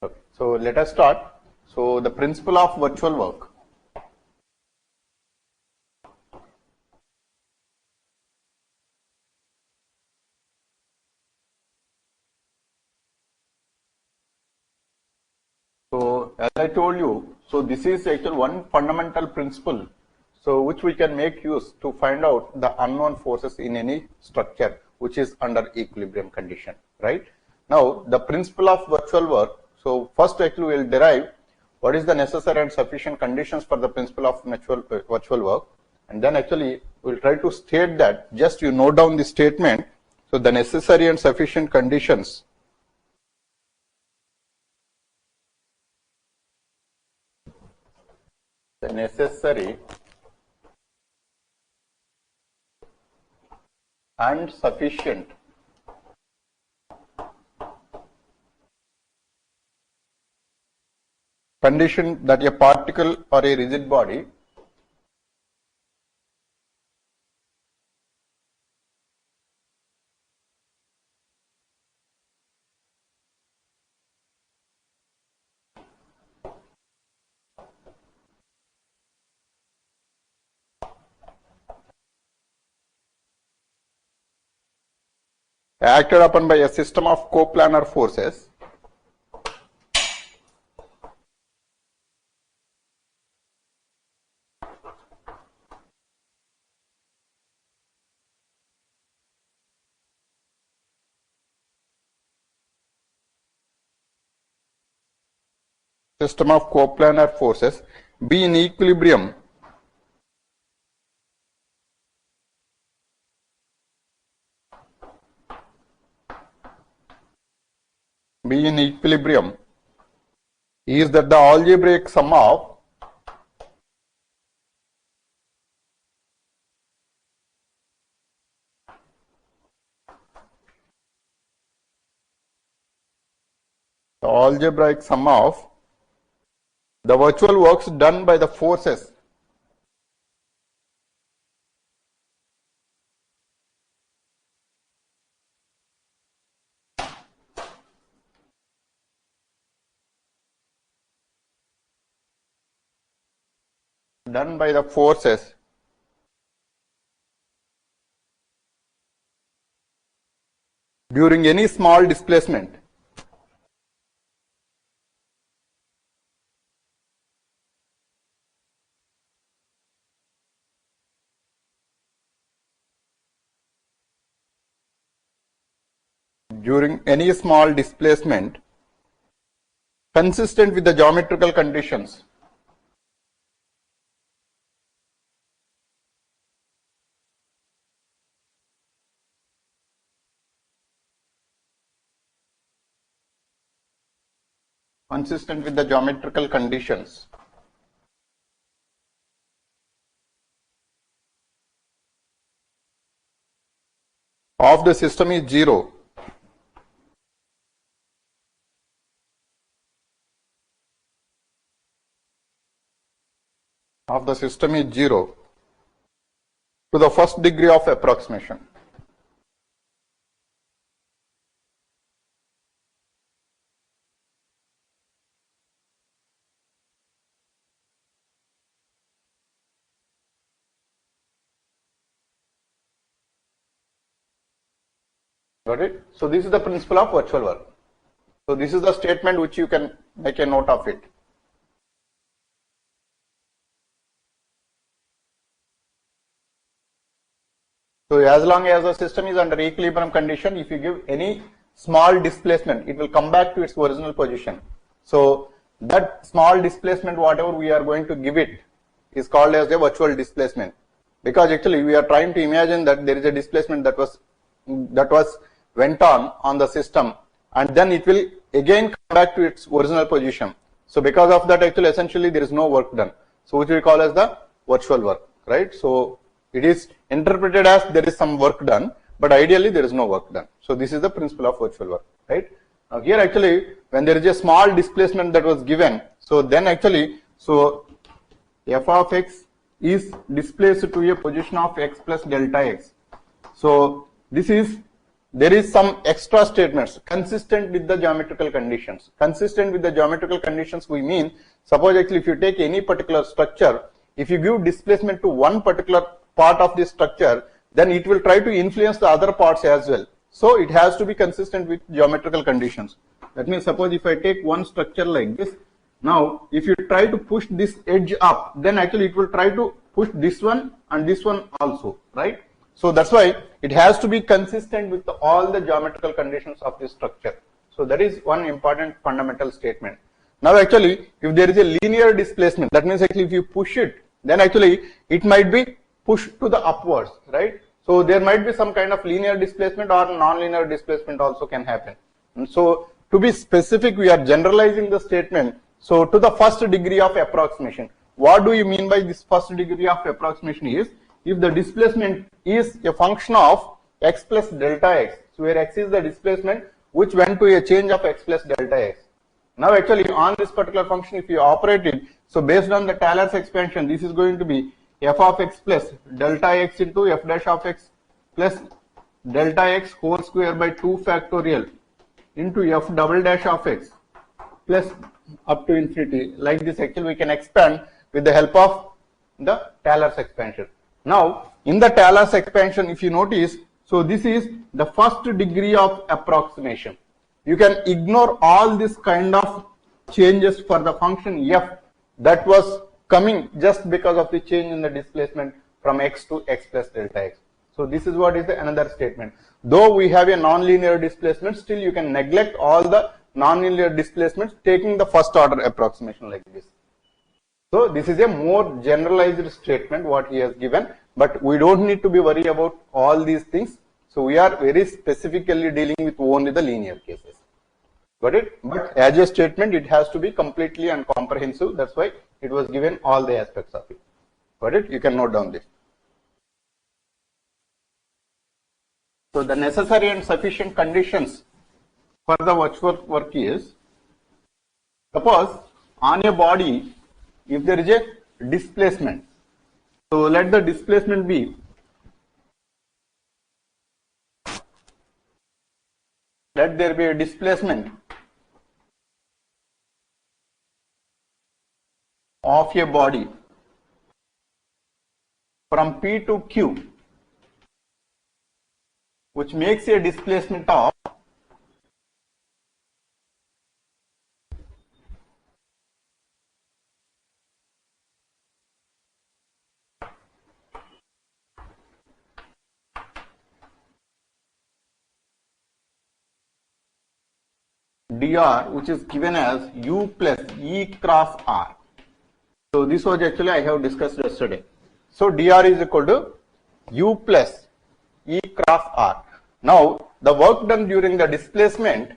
Okay. So let us start. So the principle of virtual work. So as I told you, so this is actually one fundamental principle, so which we can make use to find out the unknown forces in any structure which is under equilibrium condition, right? Now the principle of virtual work. So first actually we will derive what is the necessary and sufficient conditions for the principle of virtual work, and then actually we will try to state that. Just you note down the statement. So the necessary and sufficient conditions the necessary and sufficient condition that a particle or a rigid body acted upon by a system of coplanar forces be in equilibrium is that the algebraic sum of the virtual works done by the forces during any small displacement consistent with the geometrical conditions of the system is zero. To the first degree of approximation. Got it? So this is the principle of virtual work. So this is the statement which you can make a note of it. So as long as the system is under equilibrium condition, if you give any small displacement, it will come back to its original position. So that small displacement, whatever we are going to give it, is called as a virtual displacement, because actually we are trying to imagine that there is a displacement that went on the system, and then it will again come back to its original position. So because of that, actually essentially there is no work done, so which we call as the virtual work, right? So it is interpreted as there is some work done, but ideally there is no work done. So this is the principle of virtual work, right? Now here actually when there is a small displacement that was given, so then actually so f of x is displaced to a position of x plus delta x. So this is there is some extra statements consistent with the geometrical conditions. Consistent with the geometrical conditions, we mean, suppose actually if you take any particular structure, if you give displacement to one particular part of this structure, then it will try to influence the other parts as well. So it has to be consistent with geometrical conditions. That means suppose if I take one structure like this, now if you try to push this edge up, then actually it will try to push this one and this one also, right? So that's why it has to be consistent with all the geometrical conditions of this structure. So that is one important fundamental statement. Now actually, if there is a linear displacement, that means actually if you push it, then actually it might be pushed to the upwards, right? So there might be some kind of linear displacement or non-linear displacement also can happen. And so to be specific, we are generalizing the statement. So to the first degree of approximation. What do you mean by this first degree of approximation is, if the displacement is a function of x plus delta x, so where x is the displacement which went to a change of x plus delta x. Now actually on this particular function, if you operate it, so based on the Taylor's expansion, this is going to be f of x plus delta x into f dash of x plus delta x whole square by 2 factorial into f double dash of x plus up to infinity. Like this actually we can expand with the help of the Taylor's expansion. Now in the Taylor's expansion, if you notice, so this is the first degree of approximation. You can ignore all this kind of changes for the function f that was coming just because of the change in the displacement from x to x plus delta x. So this is what is the another statement. Though we have a non-linear displacement, still you can neglect all the non-linear displacements taking the first order approximation like this. So this is a more generalized statement what he has given, but we don't need to be worried about all these things. So we are very specifically dealing with only the linear cases. Got it? But as a statement, it has to be completely and comprehensive. That's why it was given all the aspects of it. Got it? You can note down this. So the necessary and sufficient conditions for the virtual work is, suppose on a body, if there is a displacement, so let the displacement be let there be a displacement of a body from P to Q, which makes a displacement of dr, which is given as u plus e cross r. So this was actually I have discussed yesterday. So dr is equal to u plus e cross r. Now the work done during the displacement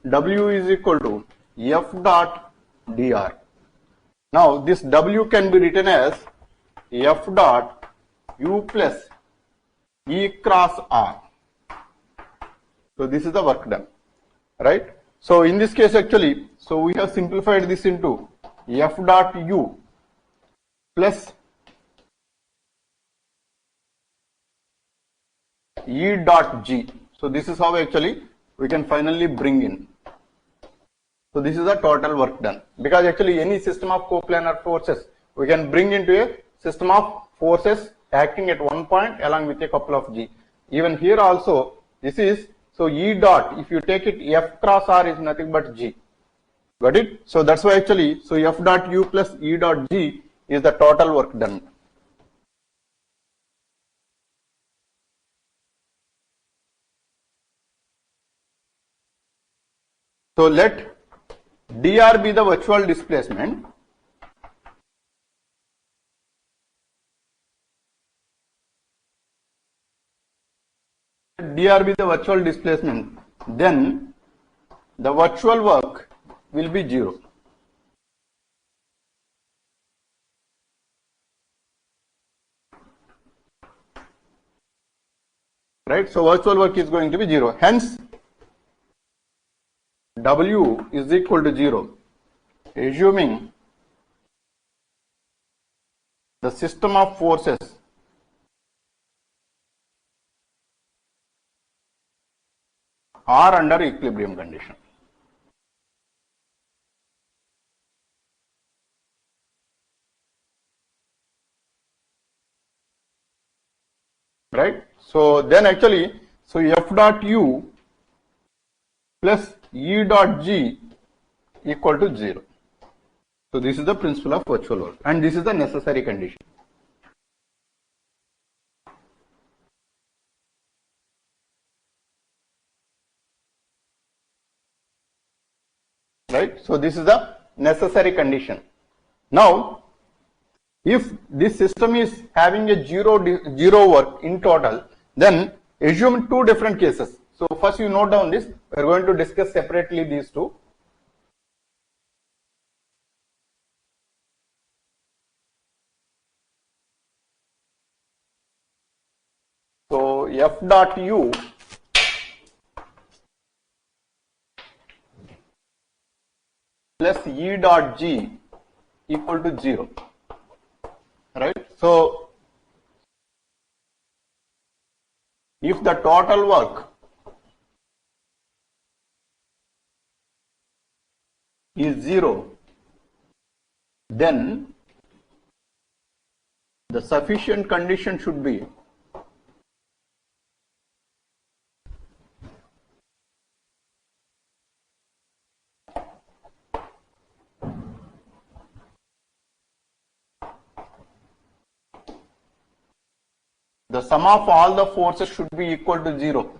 w is equal to f dot dr. Now this w can be written as f dot u plus e cross r. So this is the work done, right? So in this case actually, so we have simplified this into f dot u plus e dot g. So this is how actually we can finally bring in. So this is the total work done, because actually any system of coplanar forces we can bring into a system of forces acting at one point along with a couple of g. Even here also this is, so E dot, if you take it, F cross R is nothing but G. Got it? So that's why actually, so F dot U plus E dot G is the total work done. So let dr be the virtual displacement. Dr be the virtual displacement, then the virtual work will be 0. Right? So virtual work is going to be 0. Hence, W is equal to 0, assuming the system of forces are under equilibrium condition. Right? So then actually, so F dot U plus E dot G equal to 0. So this is the principle of virtual work, and this is the necessary condition. Right? So this is the necessary condition. Now, if this system is having a zero work in total, then assume two different cases. So first you note down this. We are going to discuss separately these two. So F dot U plus E dot G equal to 0. Right? So if the total work is 0, then the sufficient condition should be the sum of all the forces should be equal to 0.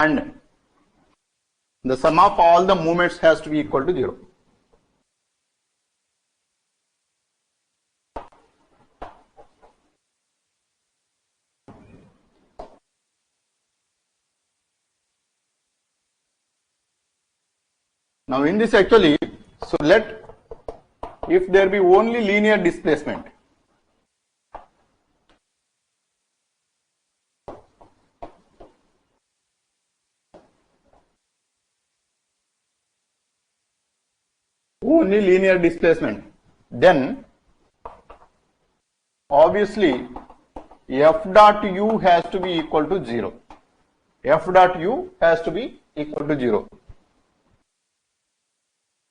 And the sum of all the moments has to be equal to 0. Now in this actually, so if there be only linear displacement, then obviously F dot U has to be equal to 0. F dot U has to be equal to 0.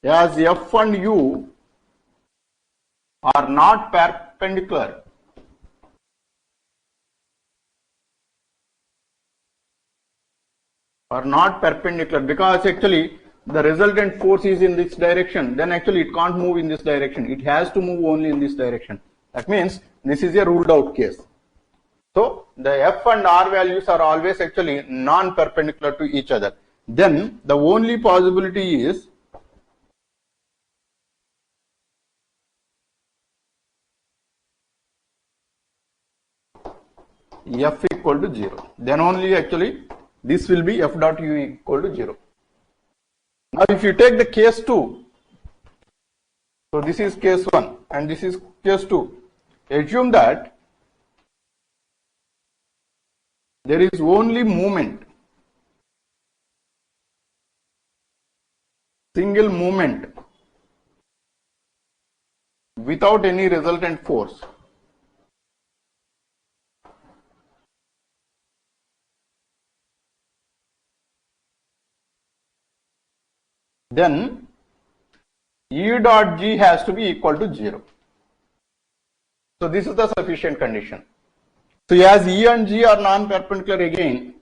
As F and U are not perpendicular, because actually the resultant force is in this direction, then actually it can't move in this direction. It has to move only in this direction. That means this is a ruled out case. So the F and R values are always actually non-perpendicular to each other. Then the only possibility is F equal to 0. Then only actually this will be F dot U equal to 0. Now if you take the case 2, so this is case 1 and this is case 2. Assume that there is only movement, single movement without any resultant force. Then E dot G has to be equal to 0. So this is the sufficient condition. So as E and G are non-perpendicular again,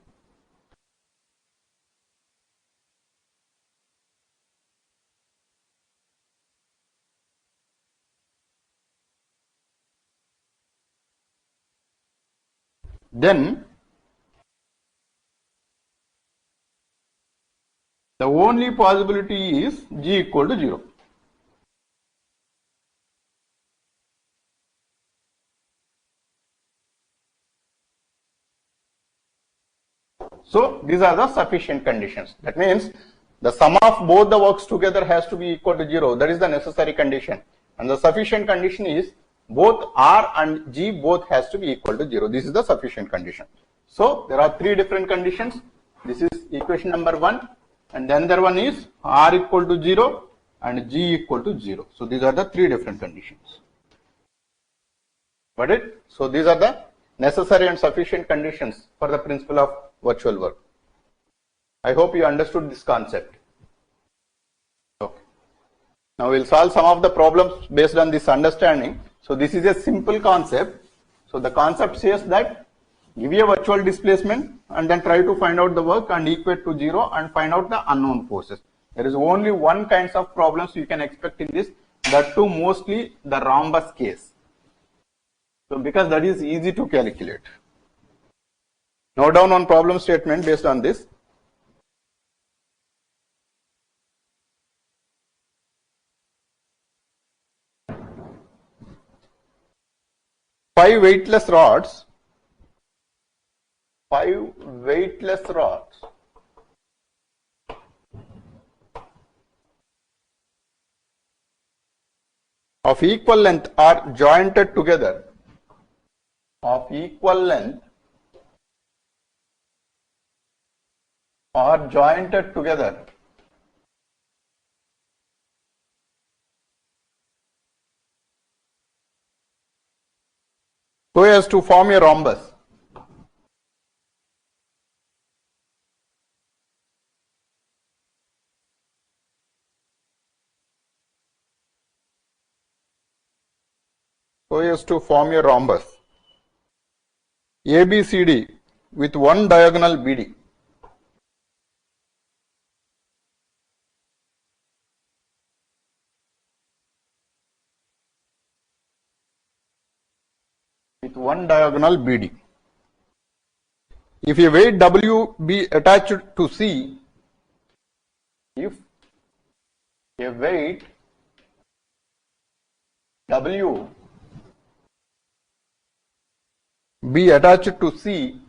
then the only possibility is G equal to 0. So these are the sufficient conditions. That means the sum of both the works together has to be equal to 0. That is the necessary condition. And the sufficient condition is both R and G both has to be equal to 0. This is the sufficient condition. So there are three different conditions. This is equation number 1, and the other one is R equal to 0 and G equal to 0. So these are the three different conditions. Got it? So these are the necessary and sufficient conditions for the principle of virtual work. I hope you understood this concept. Okay. Now we'll solve some of the problems based on this understanding. So this is a simple concept. So the concept says that give you a virtual displacement and then try to find out the work and equate to 0 and find out the unknown forces. There is only one kinds of problems you can expect in this, that too mostly the rhombus case. So because that is easy to calculate. Note down one problem statement based on this. Five weightless rods of equal length are jointed together so as to form a rhombus. ABCD with one diagonal BD. With one diagonal BD. If a weight W be attached to C, if a weight W be attached to C,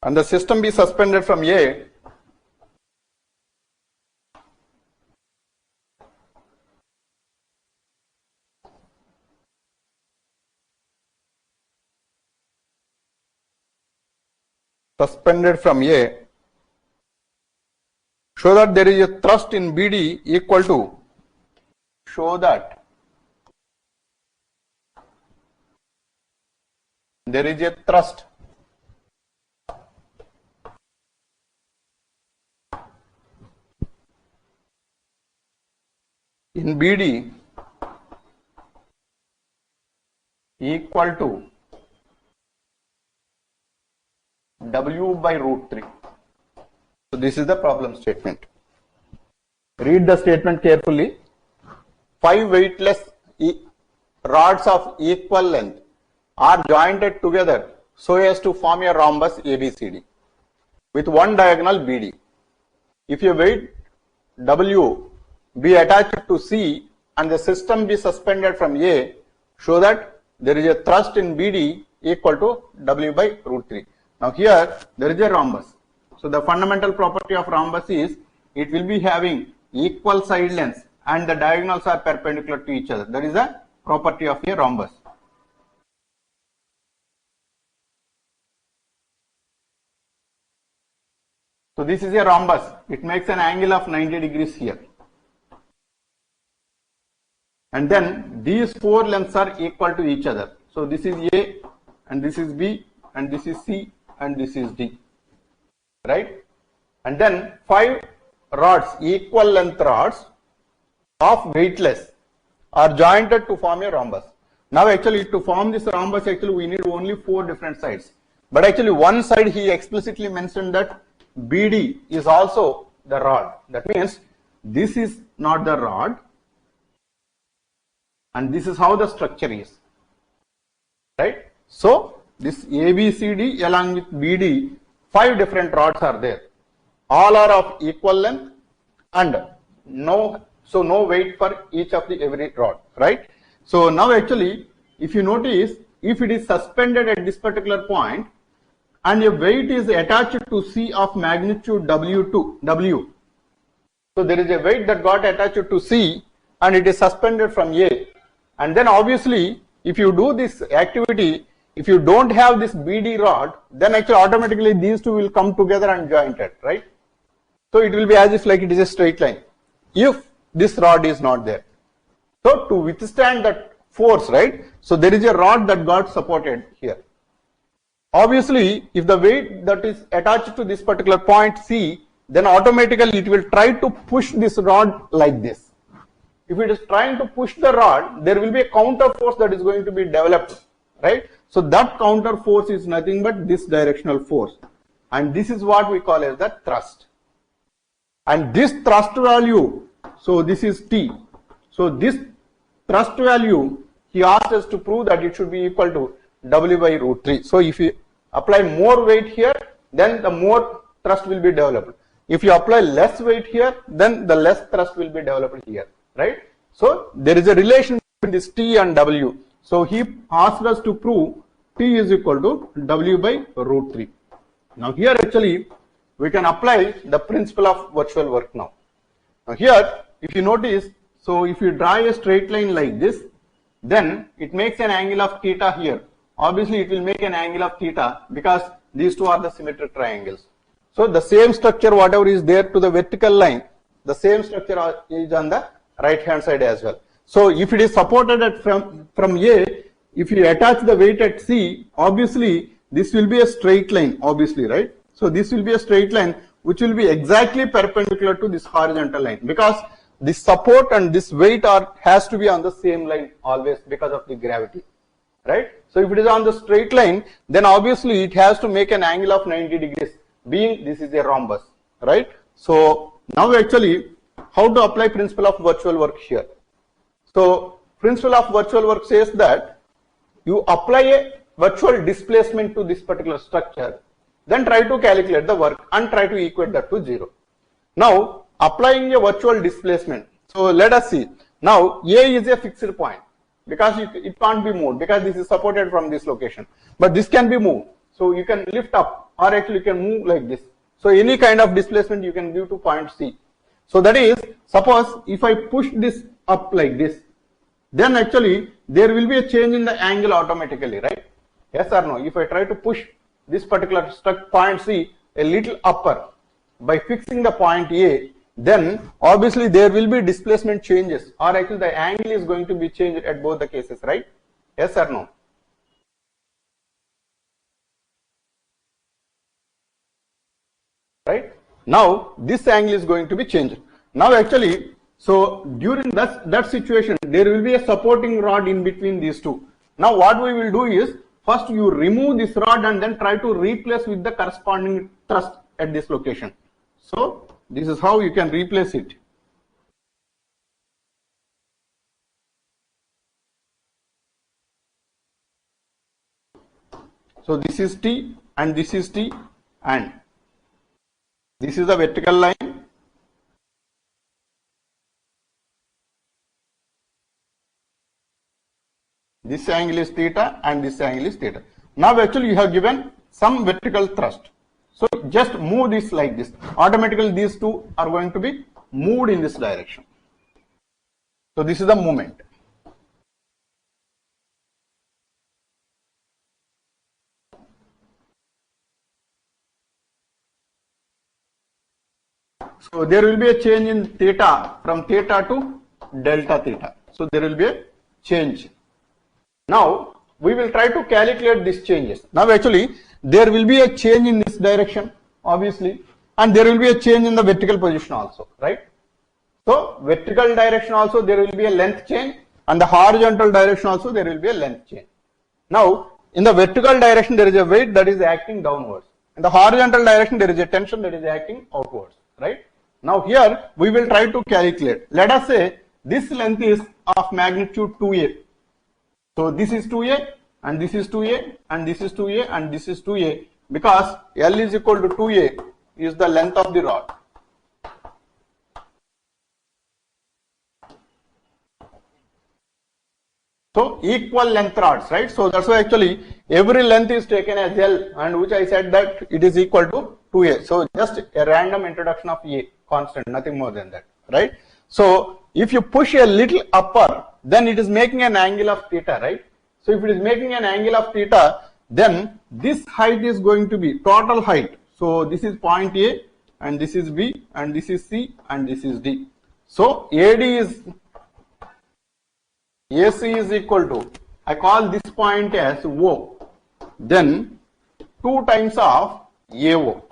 and the system be suspended from A, show that there is a thrust in BD equal to, show that there is a thrust in BD equal to W by root 3. So this is the problem statement. Read the statement carefully. Five weightless rods of equal length are jointed together so as to form a rhombus ABCD with one diagonal BD. If a weight W be attached to C and the system be suspended from A, show that there is a thrust in BD equal to W by root 3. Now here there is a rhombus. So the fundamental property of rhombus is it will be having equal side lengths and the diagonals are perpendicular to each other. That is a property of a rhombus. So this is a rhombus. It makes an angle of 90 degrees here. And then these four lengths are equal to each other. So this is A and this is B and this is C and this is D. Right? And then five rods, equal length rods of weightless are jointed to form a rhombus. Now actually to form this rhombus actually we need only four different sides. But actually one side he explicitly mentioned that BD is also the rod. That means this is not the rod and this is how the structure is. Right? So this ABCD along with BD, five different rods are there. All are of equal length and no weight for each of the every rod, right? So now actually if you notice, if it is suspended at this particular point and a weight is attached to C of magnitude W. So there is a weight that got attached to C and it is suspended from A. And then obviously, if you do this activity, if you don't have this BD rod, then actually automatically these two will come together and jointed, right? So it will be as if like it is a straight line, if this rod is not there. So to withstand that force, right? So there is a rod that got supported here. Obviously, if the weight that is attached to this particular point C, then automatically it will try to push this rod like this. If it is trying to push the rod, there will be a counter force that is going to be developed, right? So that counter force is nothing but this directional force. And this is what we call as the thrust. And this thrust value, so this is T. So this thrust value, he asked us to prove that it should be equal to W by root 3. So if you apply more weight here, then the more thrust will be developed. If you apply less weight here, then the less thrust will be developed here, right? So there is a relation between this T and W. So he asked us to prove T is equal to W by root 3. Now here actually we can apply the principle of virtual work now. Now here, if you notice, so if you draw a straight line like this, then it makes an angle of theta here. Obviously it will make an angle of theta because these two are the symmetric triangles. So the same structure whatever is there to the vertical line, the same structure is on the right hand side as well. So if it is supported at from A, if you attach the weight at C, obviously this will be a straight line, obviously, right? So this will be a straight line which will be exactly perpendicular to this horizontal line because this support and this weight has to be on the same line always because of the gravity, right? So if it is on the straight line, then obviously it has to make an angle of 90 degrees, being this is a rhombus, right? So now actually how to apply principle of virtual work here. So principle of virtual work says that you apply a virtual displacement to this particular structure, then try to calculate the work and try to equate that to 0. Now applying a virtual displacement. So let us see. Now A is a fixed point because it can't be moved because this is supported from this location. But this can be moved. So you can lift up or actually you can move like this. So any kind of displacement you can give to point C. So that is, suppose if I push this up like this, then actually there will be a change in the angle automatically, right? Yes or no? If I try to push this particular point C a little upper by fixing the point A, then obviously there will be displacement changes or actually the angle is going to be changed at both the cases, right? Yes or no? Right? Now this angle is going to be changed. Now actually, so during that situation, there will be a supporting rod in between these two. Now what we will do is, first you remove this rod and then try to replace with the corresponding thrust at this location. So this is how you can replace it. So this is T and this is T and this is the vertical line. This angle is theta and this angle is theta. Now actually you have given some vertical thrust. So just move this like this. Automatically these two are going to be moved in this direction. So this is the movement. So there will be a change in theta from theta to delta theta. So there will be a change. Now we will try to calculate these changes. Now actually there will be a change in this direction obviously and there will be a change in the vertical position also, right? So vertical direction also there will be a length change and the horizontal direction also there will be a length change. Now in the vertical direction there is a weight that is acting downwards. In the horizontal direction there is a tension that is acting outwards, right? Now here we will try to calculate. Let us say this length is of magnitude 2a. So this is 2a and this is 2a and this is 2a and this is 2a because L is equal to 2a is the length of the rod. So equal length rods, right? So that's why actually every length is taken as L, and which I said that it is equal to 2A. So just a random introduction of A constant, nothing more than that, right? So if you push a little upper, then it is making an angle of theta, right? So if it is making an angle of theta, then this height is going to be total height. So this is point A, and this is B, and this is C, and this is D. So AC is equal to, I call this point as O, then 2 times of AO.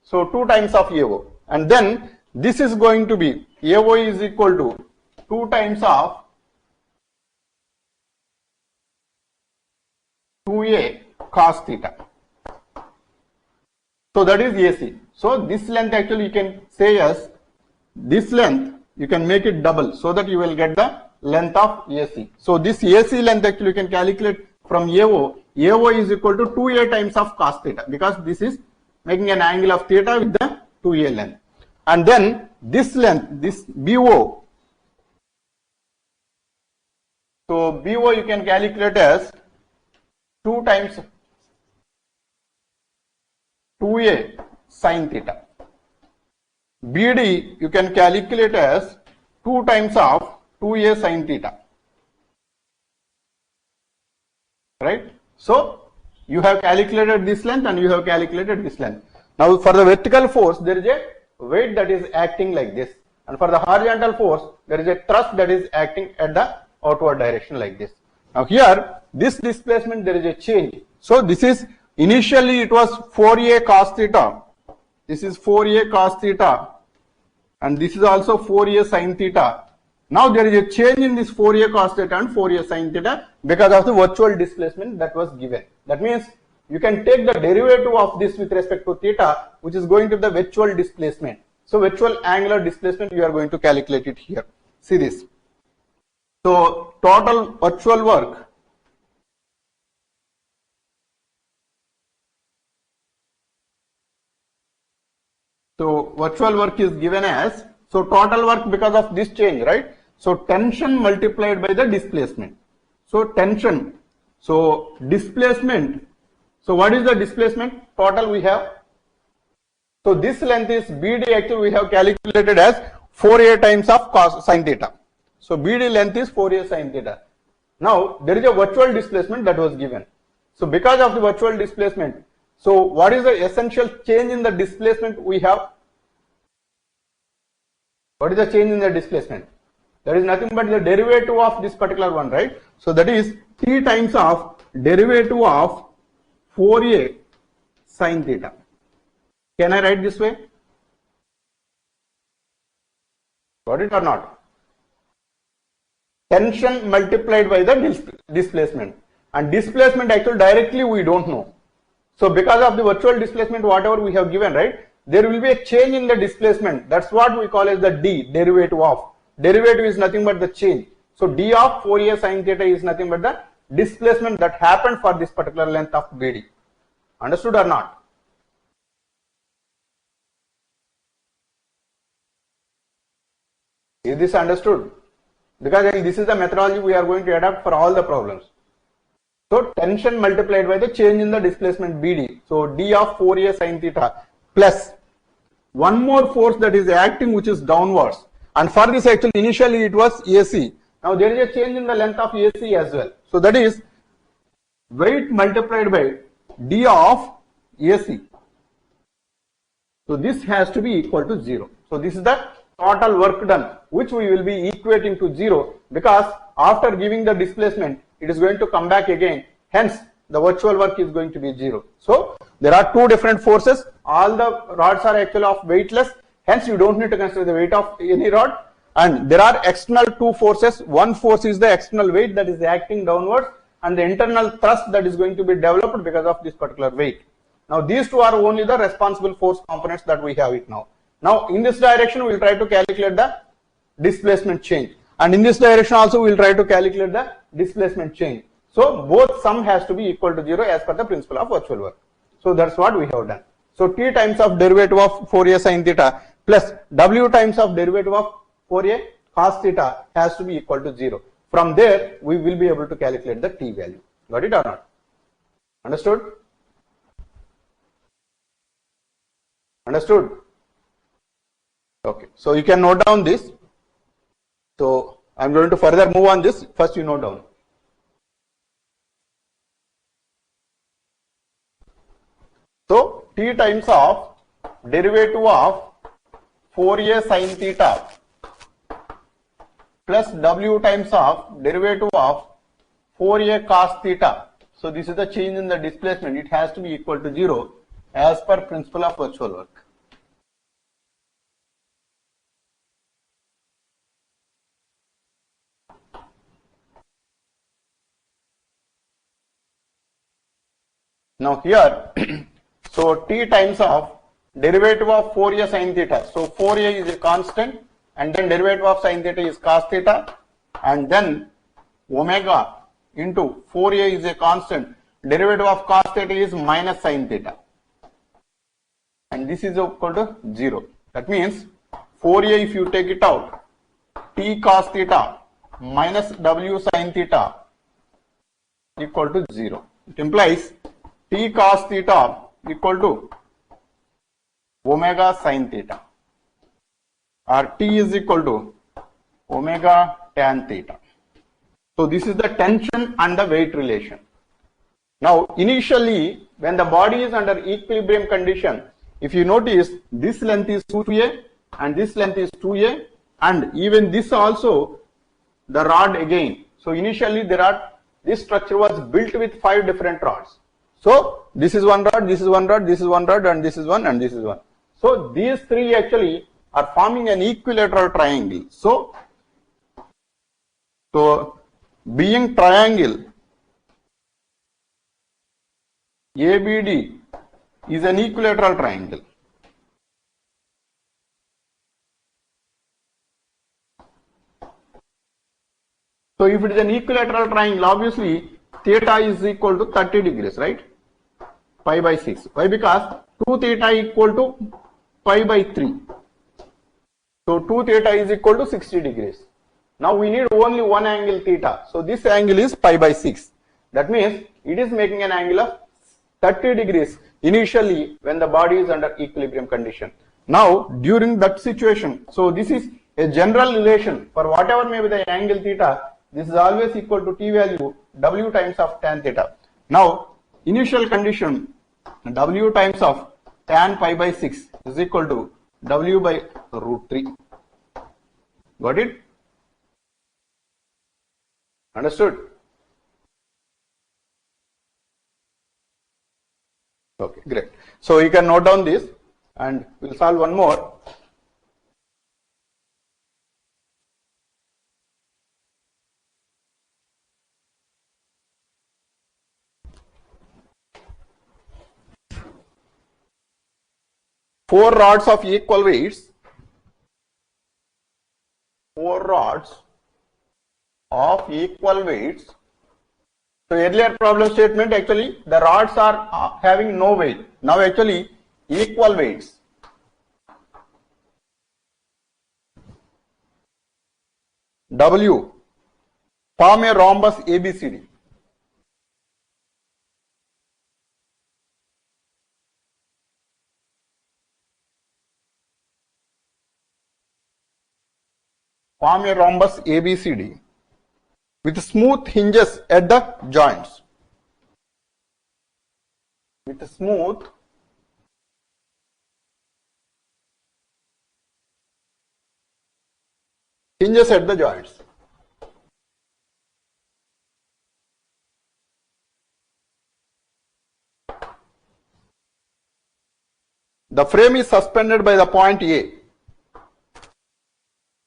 So 2 times of AO, and then this is going to be, AO is equal to 2 times of 2A cos theta. So that is AC. So this length actually you can say as, this length you can make it double so that you will get the length of AC. So this AC length actually you can calculate from AO. AO is equal to 2A times of cos theta, because this is making an angle of theta with the 2A length. And then this length, this BO. So BO you can calculate as 2 times 2A sin theta. BD you can calculate as 2 times of 2A sin theta, right? So you have calculated this length and you have calculated this length. Now for the vertical force, there is a weight that is acting like this, and for the horizontal force, there is a thrust that is acting at the outward direction like this. Now here, this displacement, there is a change. So this is, initially it was 4A cos theta, this is 4A cos theta, and this is also 4A sin theta. Now there is a change in this 4A cos theta and 4A sin theta because of the virtual displacement that was given. That means you can take the derivative of this with respect to theta, which is going to the virtual displacement. So virtual angular displacement, you are going to calculate it here. See this. So total virtual work is given as, so total work because of this change, right? So tension multiplied by the displacement. So tension, so displacement. So what is the displacement? Total we have. So this length is BD, actually we have calculated as 4A times of cos sin theta. So BD length is 4A sin theta. Now there is a virtual displacement that was given. So because of the virtual displacement, so what is the essential change in the displacement we have? What is the change in the displacement? There is nothing but the derivative of this particular one, right? So that is 3 times of derivative of 4A sin theta. Can I write this way? Got it or not? Tension multiplied by the displacement. And displacement actually directly we don't know. So because of the virtual displacement, whatever we have given, right, there will be a change in the displacement. That's what we call as the D, derivative of. Derivative is nothing but the change. So D of 4A sin theta is nothing but the displacement that happened for this particular length of BD. Understood or not? Is this understood? Because this is the methodology we are going to adapt for all the problems. So tension multiplied by the change in the displacement BD. So D of 4A sin theta plus one more force that is acting, which is downwards. And for this actually initially it was AC. Now there is a change in the length of AC as well. So that is weight multiplied by D of AC. So this has to be equal to 0. So this is the total work done, which we will be equating to 0, because after giving the displacement, it is going to come back again. Hence, the virtual work is going to be 0. So there are two different forces. All the rods are actually of weightless. Hence, you don't need to consider the weight of any rod. And there are external two forces. One force is the external weight that is acting downwards, and the internal thrust that is going to be developed because of this particular weight. Now, these two are only the responsible force components that we have it now. Now, in this direction, we will try to calculate the displacement change. And in this direction also, we will try to calculate the displacement change. So, both sum has to be equal to 0 as per the principle of virtual work. So, that's what we have done. So, T times of derivative of 4A sin theta plus W times of derivative of 4A cos theta has to be equal to 0. From there, we will be able to calculate the t value. Got it or not? Understood? Understood? Okay. So you can note down this. So I'm going to further move on this. First, you note down. So t times of derivative of 4a sin theta plus w times of derivative of 4a cos theta. So this is the change in the displacement. It has to be equal to 0 as per principle of virtual work. Now here, so t times of derivative of 4a sin theta. So 4a is a constant and then derivative of sin theta is cos theta, and then omega into 4a is a constant, derivative of cos theta is minus sin theta, and this is equal to 0. That means 4a, if you take it out, t cos theta minus w sin theta equal to 0. It implies t cos theta equal to omega sin theta, or t is equal to omega tan theta. So this is the tension and the weight relation. Now initially, when the body is under equilibrium condition, if you notice, this length is 2a and this length is 2a, and even this also the rod again. So initially this structure was built with 5 different rods. So this is one rod, this is one rod, this is one rod, and this is one, and this is one. So these 3 actually are forming an equilateral triangle. So being triangle ABD is an equilateral triangle. So if it is an equilateral triangle, obviously theta is equal to 30 degrees, right? Pi by 6. Why? Because 2 theta equal to pi by 3. So 2 theta is equal to 60 degrees. Now we need only one angle theta. So this angle is pi by 6. That means it is making an angle of 30 degrees initially when the body is under equilibrium condition. Now during that situation, so this is a general relation for whatever may be the angle theta, this is always equal to t value w times of tan theta. Now initial condition, w times of tan pi by 6 is equal to w by root 3. Got it? Understood? Okay, great. So you can note down this and we'll solve one more. Four rods of equal weights. 4 rods of equal weights. So earlier problem statement, actually the rods are having no weight. Now actually equal weights. W form a rhombus ABCD. Form a rhombus ABCD with smooth hinges at the joints. With smooth hinges at the joints. The frame is suspended by the point A.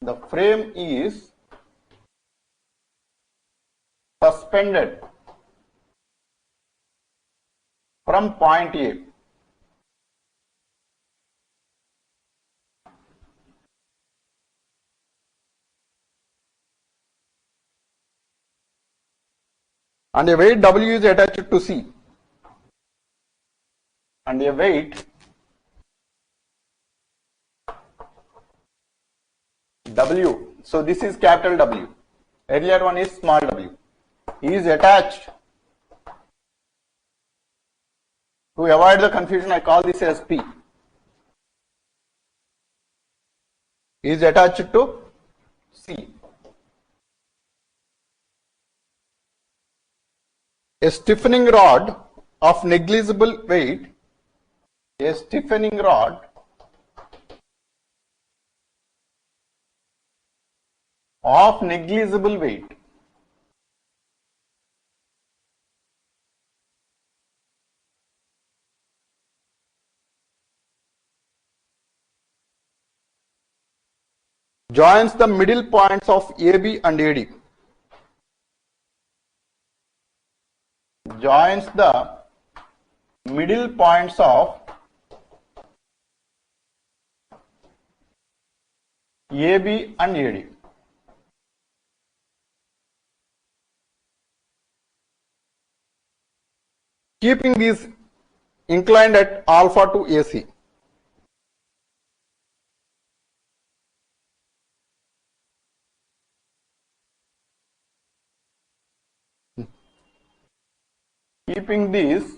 The frame is suspended from point A. And a weight W is attached to C. And a weight W. So this is capital W. Earlier one is small w. Is attached. To avoid the confusion, I call this as P. Is attached to C. A stiffening rod of negligible weight, a stiffening rod of negligible weight joins the middle points of AB and AD. Joins the middle points of AB and AD. Keeping these inclined at alpha to AC. Keeping these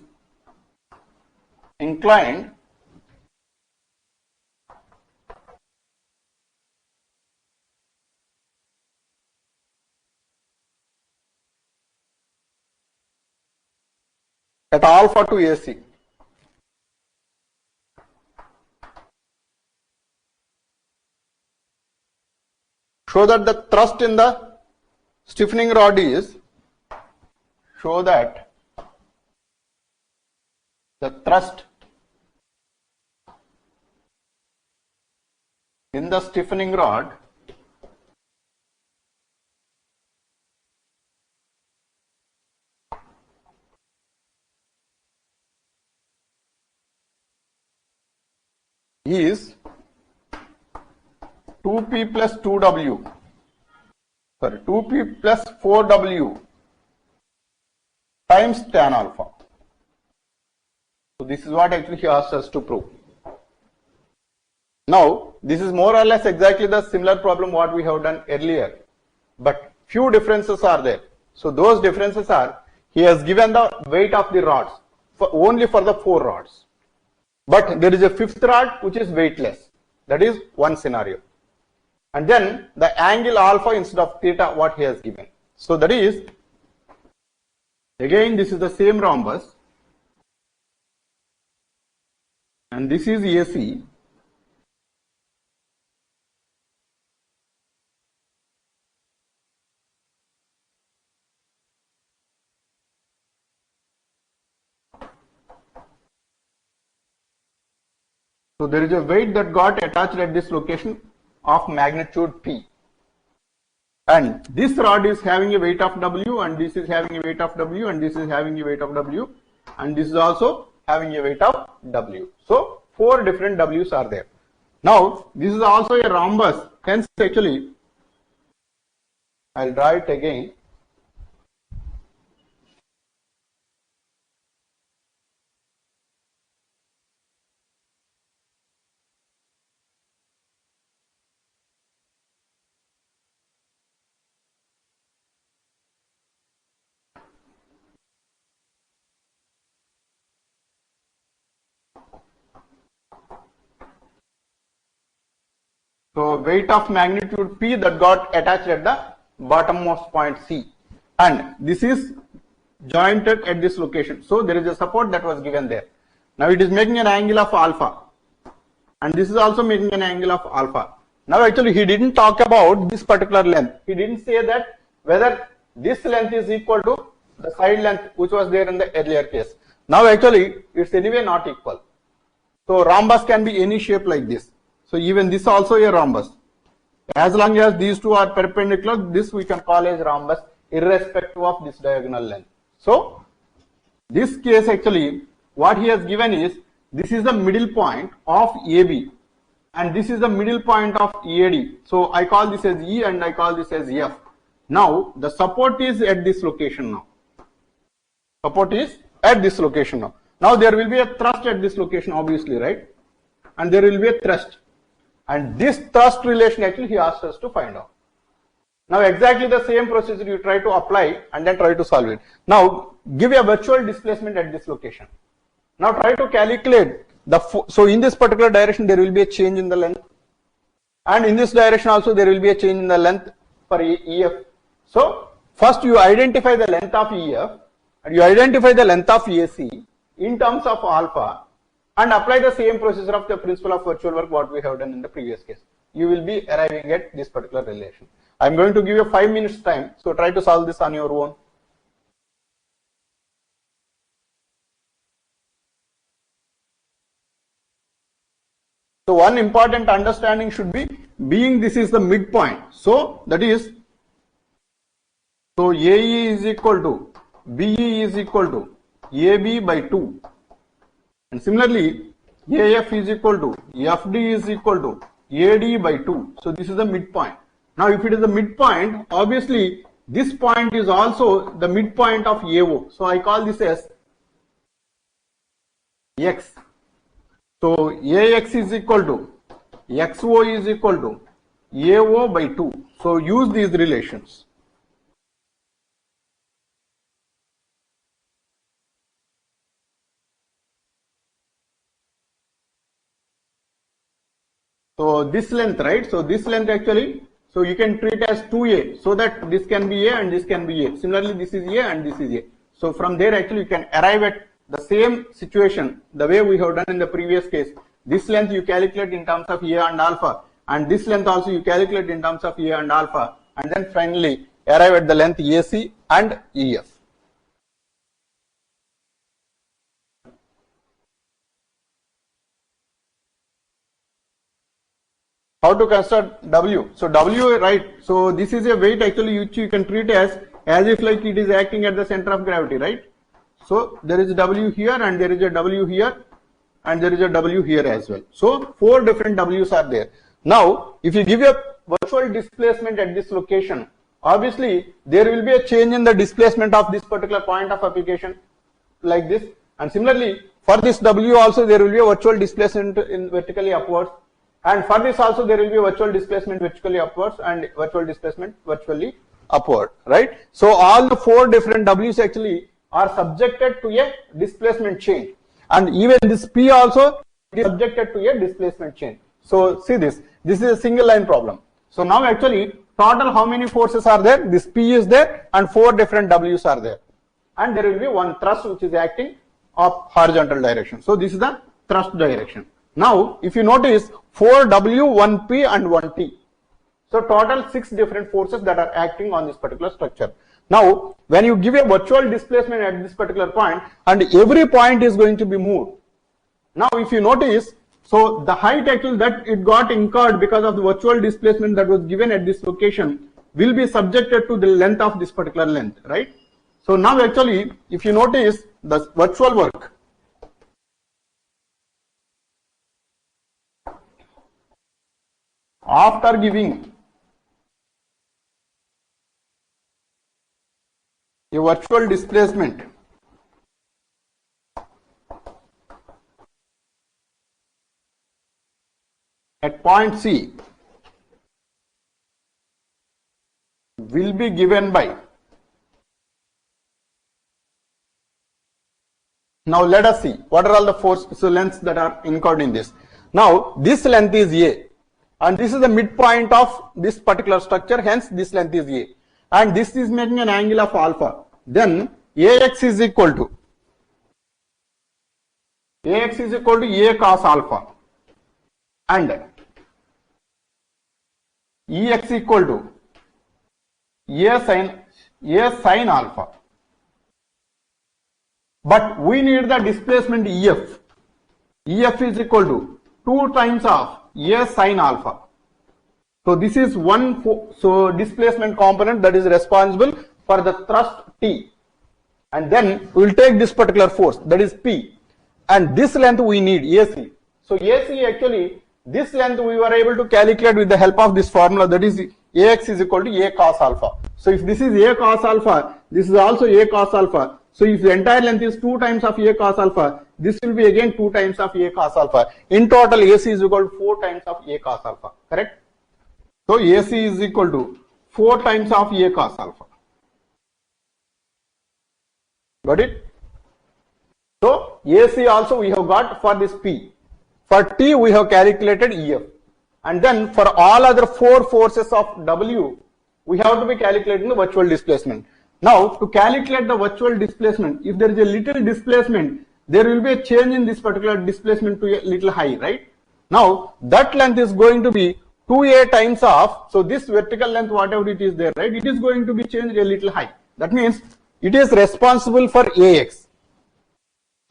inclined at alpha to AC. Show that the thrust in the stiffening rod is, show that the thrust in the stiffening rod is 2p plus 2w, sorry, 2p plus 4w times tan alpha. So this is what actually he asked us to prove. Now this is more or less exactly the similar problem what we have done earlier, but few differences are there. So those differences are, he has given the weight of the rods only for the 4 rods, but there is a 5th rod which is weightless. That is one scenario. And then the angle alpha instead of theta what he has given. So that is, again this is the same rhombus, and this is AC. So there is a weight that got attached at this location of magnitude P, and this rod is having a weight of W, and this is having a weight of W, and this is having a weight of W, and this is also having a weight of W. So 4 different W's are there. Now this is also a rhombus, hence actually I'll draw it again. So weight of magnitude P that got attached at the bottommost point C, and this is jointed at this location. So there is a support that was given there. Now it is making an angle of alpha, and this is also making an angle of alpha. Now actually he didn't talk about this particular length. He didn't say that whether this length is equal to the side length which was there in the earlier case. Now actually it's anyway not equal. So rhombus can be any shape like this. So even this also a rhombus. As long as these two are perpendicular, this we can call as rhombus irrespective of this diagonal length. So this case actually what he has given is, this is the middle point of AB and this is the middle point of EAD. So I call this as E and I call this as F. Now the support is at this location now. Support is at this location now. Now there will be a thrust at this location obviously, right? And there will be a thrust. And this thrust relation actually he asked us to find out. Now exactly the same procedure you try to apply and then try to solve it. Now give a virtual displacement at this location. Now try to calculate the, so in this particular direction there will be a change in the length, and in this direction also there will be a change in the length for EF. So first you identify the length of EF and you identify the length of AC in terms of alpha and apply the same procedure of the principle of virtual work what we have done in the previous case. You will be arriving at this particular relation. I am going to give you 5 minutes time, so try to solve this on your own. So one important understanding should be, being this is the midpoint, so that is, so AE is equal to BE is equal to AB by 2, and similarly AF is equal to FD is equal to AD by 2. So this is the midpoint. Now if it is the midpoint, obviously this point is also the midpoint of AO. So I call this as X. So AX is equal to XO is equal to AO by 2. So use these relations. So this length, right? So this length actually, so you can treat as 2A, so that this can be A and this can be A. Similarly, this is A and this is A. So from there actually you can arrive at the same situation the way we have done in the previous case. This length you calculate in terms of A and alpha, and this length also you calculate in terms of A and alpha, and then finally arrive at the length AC and EF. How to construct W? So W, right? So this is a weight actually which you can treat as if like it is acting at the center of gravity, right? So there is a W here and there is a W here and there is a W here as well. So 4 different W's are there. Now if you give a virtual displacement at this location, obviously there will be a change in the displacement of this particular point of application like this, and similarly for this W also there will be a virtual displacement in vertically upwards, and for this also there will be a virtual displacement vertically upwards and virtual displacement virtually upward, right? So all the 4 different W's actually are subjected to a displacement change, and even this P also is subjected to a displacement change. So see this is a single line problem. So now actually total how many forces are there? This P is there and 4 different W's are there, and there will be one thrust which is acting of horizontal direction. So this is the thrust direction. Now if you notice 4W, 1P and 1T. So total 6 different forces that are acting on this particular structure. Now when you give a virtual displacement at this particular point and every point is going to be moved. Now if you notice, so the height actually that it got incurred because of the virtual displacement that was given at this location will be subjected to the length of this particular length, right? So now actually if you notice the virtual work, after giving a virtual displacement at point C will be given by, now let us see what are all the forces lengths that are incurred in this. Now this length is A, and this is the midpoint of this particular structure, hence this length is A, and this is making an angle of alpha. Then AX is equal to A cos alpha, and EX equal to A sin alpha. But we need the displacement EF. EF is equal to 2 times of A sin alpha. So this is one displacement component that is responsible for the thrust T, and then we will take this particular force, that is P, and this length we need AC. So AC actually, this length we were able to calculate with the help of this formula, that is AX is equal to A cos alpha. So if this is A cos alpha, this is also A cos alpha. So if the entire length is 2 times of A cos alpha, this will be again 2 times of A cos alpha. In total AC is equal to 4 times of A cos alpha, correct? So AC is equal to 4 times of A cos alpha. Got it? So AC also we have got for this P. For T we have calculated EF. And then for all other 4 forces of W, we have to be calculating the virtual displacement. Now to calculate the virtual displacement, if there is a little displacement, there will be a change in this particular displacement to a little high, right? Now that length is going to be 2A times of, so this vertical length whatever it is there, right, it is going to be changed a little high. That means it is responsible for AX.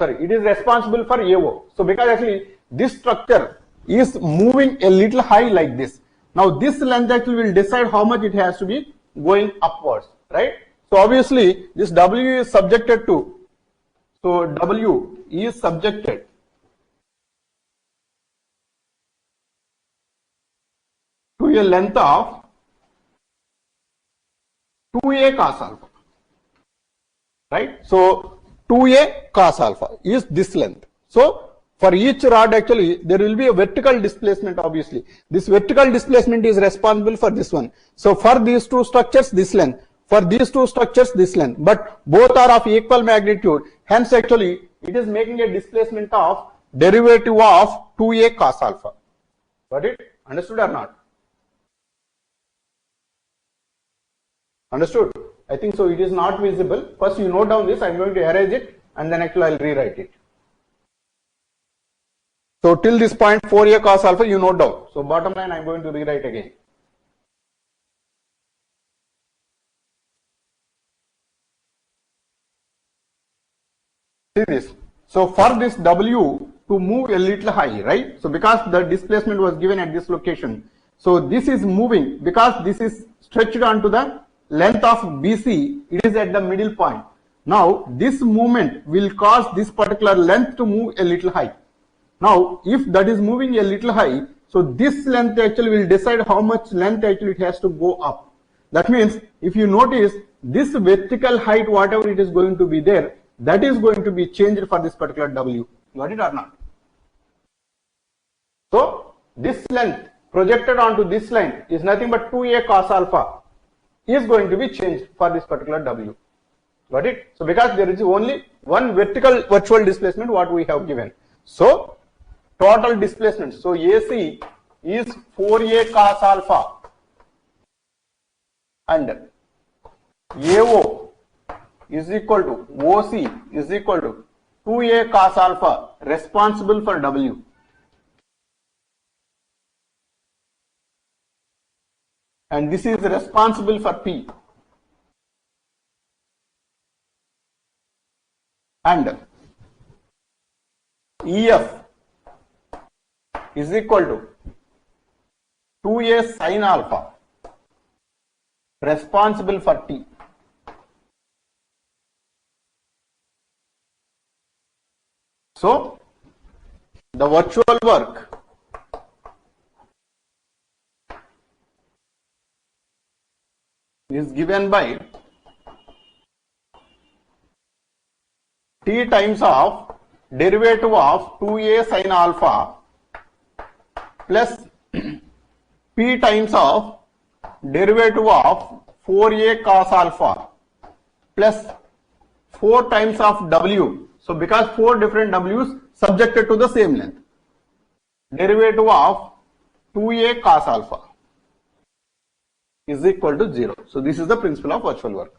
Sorry, it is responsible for AO. So because actually this structure is moving a little high like this. Now this length actually will decide how much it has to be going upwards, right? So obviously this W is subjected to, so W is subjected to a length of 2A cos alpha, right? So 2A cos alpha is this length. So for each rod actually there will be a vertical displacement obviously. This vertical displacement is responsible for this one. So for these two structures this length, for these two structures this length, but both are of equal magnitude. Hence actually it is making a displacement of derivative of 2A cos alpha. Got it? Understood or not? Understood? I think so. It is not visible. First you note down this. I am going to erase it and then actually I will rewrite it. So till this point 4A cos alpha you note down. So bottom line I am going to rewrite again. See this. So for this W to move a little high, right? So because the displacement was given at this location. So this is moving because this is stretched onto the length of BC. It is at the middle point. Now this movement will cause this particular length to move a little high. Now if that is moving a little high, so this length actually will decide how much length actually it has to go up. That means if you notice this vertical height whatever it is going to be there, that is going to be changed for this particular W. Got it or not? So this length projected onto this line is nothing but 2A cos alpha is going to be changed for this particular W. Got it? So because there is only one vertical virtual displacement what we have given. So total displacement. So AC is 4A cos alpha and AO is equal to OC is equal to 2A cos alpha responsible for W. And this is responsible for P. And EF is equal to 2A sin alpha responsible for T. So the virtual work is given by T times of derivative of 2A sin alpha plus P times of derivative of 4A cos alpha plus 4 times of W. So because 4 different W's subjected to the same length, derivative of 2A cos alpha is equal to 0. So this is the principle of virtual work.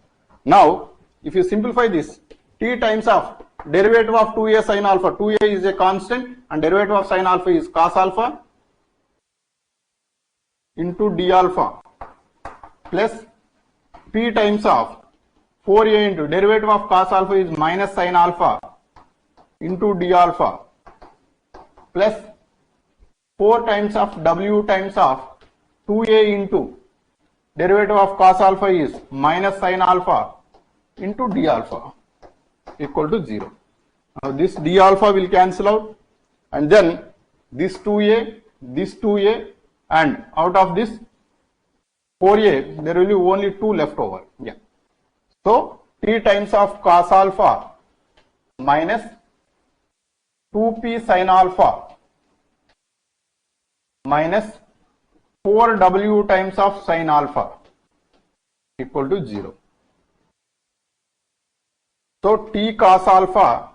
Now if you simplify this, T times of derivative of 2A sin alpha, 2A is a constant and derivative of sin alpha is cos alpha into d alpha plus P times of 4A into derivative of cos alpha is minus sin alpha into d alpha plus 4 times of W times of 2A into derivative of cos alpha is minus sin alpha into d alpha equal to 0. Now this d alpha will cancel out and then this 2A and out of this 4A there will be only 2 left over. Yeah. So T times of cos alpha minus 2P sin alpha minus 4W times of sin alpha equal to 0. So T cos alpha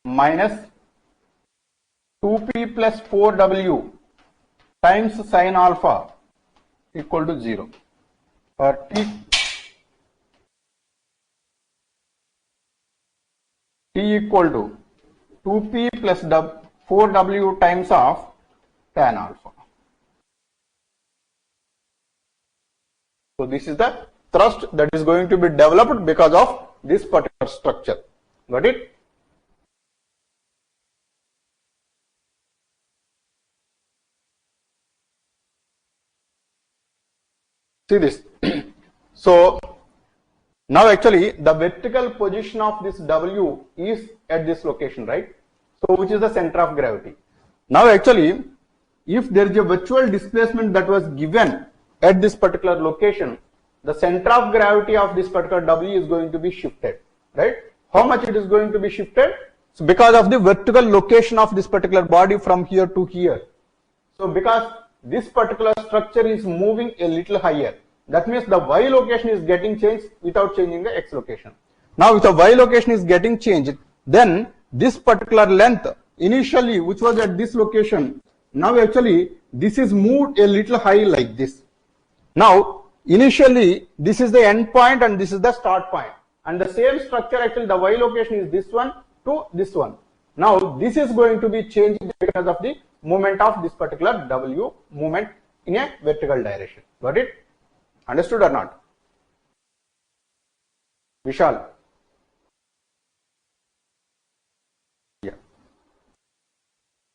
minus 2p plus 4w times sin alpha equal to 0, or T equal to 2p plus 4w times of tan alpha. So this is the thrust that is going to be developed because of this particular structure. Got it? See this. So now actually the vertical position of this W is at this location, right? So which is the center of gravity. Now actually if there is a virtual displacement that was given at this particular location, the center of gravity of this particular W is going to be shifted, right? How much it is going to be shifted? So because of the vertical location of this particular body from here to here. So because this particular structure is moving a little higher, that means the Y location is getting changed without changing the X location. Now if the Y location is getting changed, then this particular length initially which was at this location, now actually this is moved a little high like this. Now initially this is the end point and this is the start point, and the same structure actually the Y location is this one to this one. Now this is going to be changed because of the movement of this particular W movement in a vertical direction. Got it? Understood or not? Vishal? Yeah.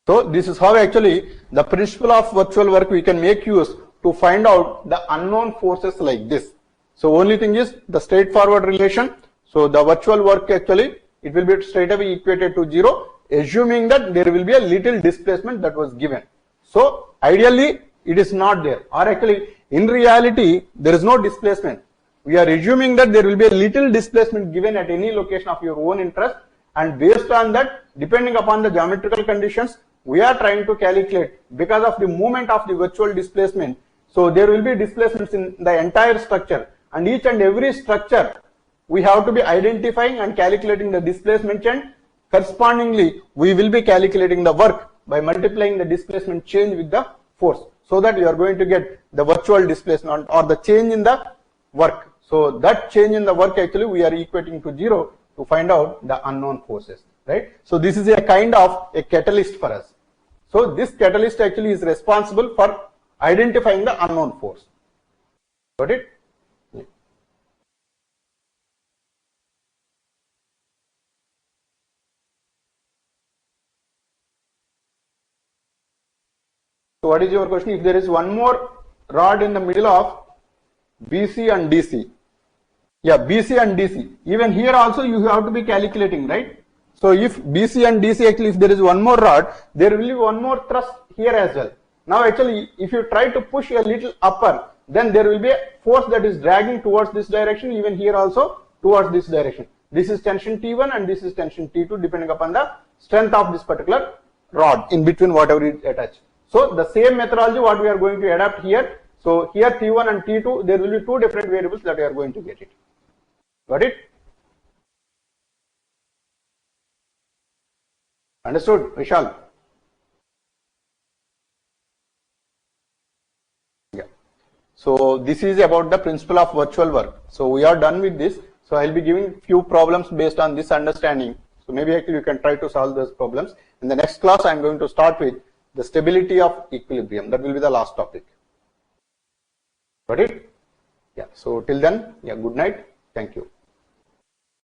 So this is how actually the principle of virtual work we can make use to find out the unknown forces like this. So only thing is the straightforward relation. So the virtual work actually it will be straight away equated to 0, assuming that there will be a little displacement that was given. So ideally it is not there, or actually in reality there is no displacement. We are assuming that there will be a little displacement given at any location of your own interest, and based on that, depending upon the geometrical conditions, we are trying to calculate because of the movement of the virtual displacement. So there will be displacements in the entire structure, and each and every structure we have to be identifying and calculating the displacement, and correspondingly we will be calculating the work by multiplying the displacement change with the force, so that you are going to get the virtual displacement or the change in the work. So that change in the work actually we are equating to 0 to find out the unknown forces, right? So this is a kind of a catalyst for us. So this catalyst actually is responsible for identifying the unknown force. Got it? So what is your question? If there is one more rod in the middle of BC and DC, yeah, BC and DC, even here also you have to be calculating, right? So if BC and DC actually if there is one more rod, there will be one more thrust here as well. Now actually if you try to push a little upper, then there will be a force that is dragging towards this direction, even here also towards this direction. This is tension T1 and this is tension T2 depending upon the strength of this particular rod in between whatever is attached. So the same methodology what we are going to adapt here. So here T1 and T2, there will be two different variables that we are going to get it. Got it? Understood, Vishal? Yeah. So this is about the principle of virtual work. So we are done with this. So I'll be giving few problems based on this understanding. So maybe actually you can try to solve those problems. In the next class, I'm going to start with the stability of equilibrium. That will be the last topic. Got it? Yeah. So till then, yeah, good night. Thank you.